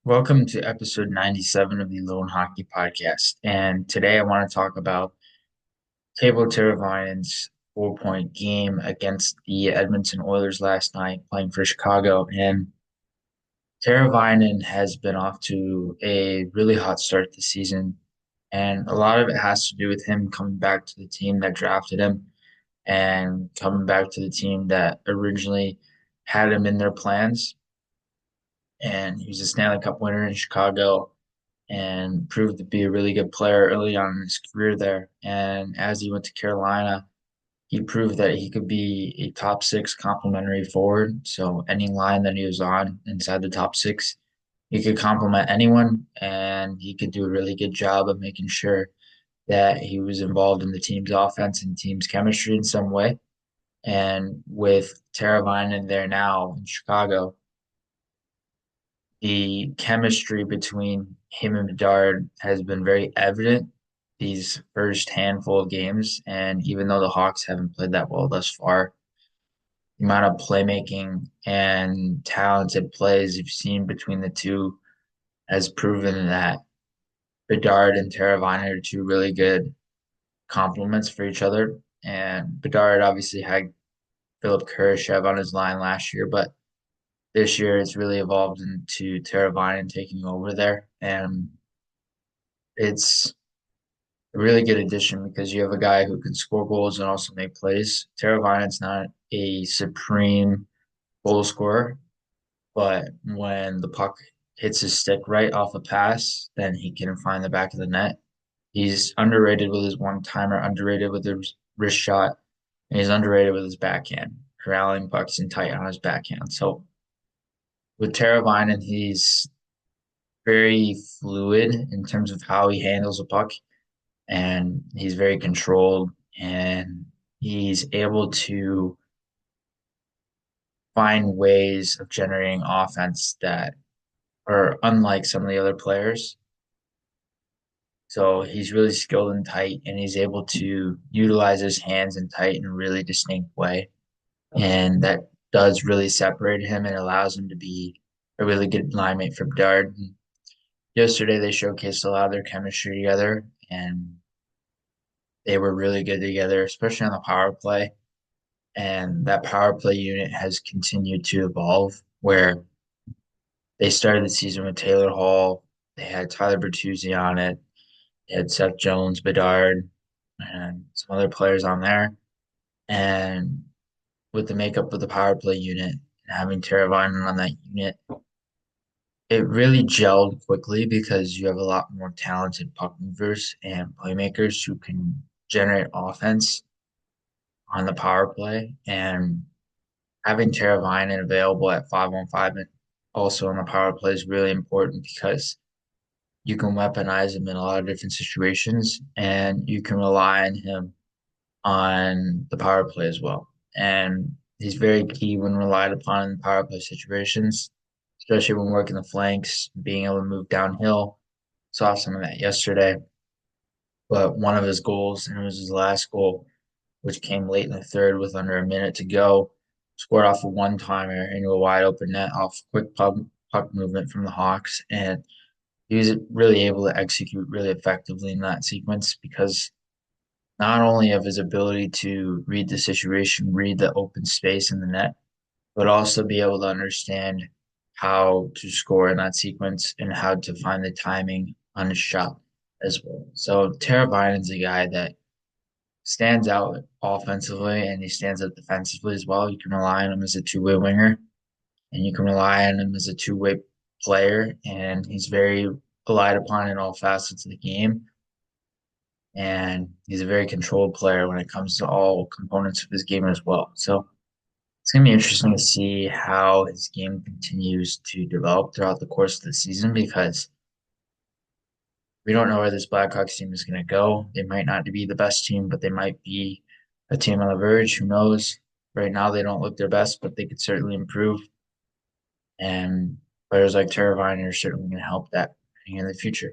Welcome to episode 97 of the Loane Hockey Podcast. And today I want to talk about Teuvo Teravainen's 4-point game against the Edmonton Oilers last night playing for Chicago. And Teravainen has been off to a really hot start this season. And a lot of it has to do with him coming back to the team that drafted him and coming back to the team that originally had him in their plans. And he was a Stanley Cup winner in Chicago and proved to be a really good player early on in his career there. And as he went to Carolina, he proved that he could be a top six complementary forward. So any line that he was on inside the top six, he could complement anyone, and he could do a really good job of making sure that he was involved in the team's offense and team's chemistry in some way. And with Teravainen there now in Chicago, the chemistry between him and Bedard has been very evident these first handful of games. And even though the Hawks haven't played that well thus far, the amount of playmaking and talented plays you've seen between the two has proven that Bedard and Teravainen are two really good complements for each other. And Bedard obviously had Philip Kurashev on his line last year, but this year it's really evolved into Teravainen taking over there. And it's a really good addition because you have a guy who can score goals and also make plays. Teravainen's not a supreme goal scorer, but when the puck hits his stick right off a pass, then he can find the back of the net. He's underrated with his one timer, underrated with his wrist shot, and he's underrated with his backhand, corralling pucks in tight on his backhand. So with Teravainen, he's very fluid in terms of how he handles a puck, and he's very controlled, and he's able to find ways of generating offense that are unlike some of the other players. So he's really skilled and tight, and he's able to utilize his hands in tight in a really distinct way. And that does really separate him and allows him to be a really good line mate for Bedard. Yesterday, they showcased a lot of their chemistry together, and they were really good together, especially on the power play. And that power play unit has continued to evolve where they started the season with Taylor Hall. They had Tyler Bertuzzi on it. They had Seth Jones, Bedard, and some other players on there. And with the makeup of the power play unit and having Teravainen on that unit, it really gelled quickly because you have a lot more talented puck movers and playmakers who can generate offense on the power play. And having Teravainen available at 5-on-5 and also on the power play is really important because you can weaponize him in a lot of different situations and you can rely on him on the power play as well. And he's very key when relied upon in power play situations, especially when working the flanks, being able to move downhill. Saw some of that yesterday. But one of his goals, and it was his last goal, which came late in the third with under a minute to go, scored off a one-timer into a wide open net off quick puck movement from the Hawks. And he was really able to execute really effectively in that sequence because not only of his ability to read the situation, read the open space in the net, but also be able to understand how to score in that sequence and how to find the timing on his shot as well. So Teravainen's a guy that stands out offensively and he stands out defensively as well. You can rely on him as a two-way winger and you can rely on him as a two-way player, and he's very relied upon in all facets of the game. And he's a very controlled player when it comes to all components of his game as well. So it's going to be interesting to see how his game continues to develop throughout the course of the season because we don't know where this Blackhawks team is going to go. They might not be the best team, but they might be a team on the verge. Who knows? Right now, they don't look their best, but they could certainly improve. And players like Teravainen are certainly going to help that in the future.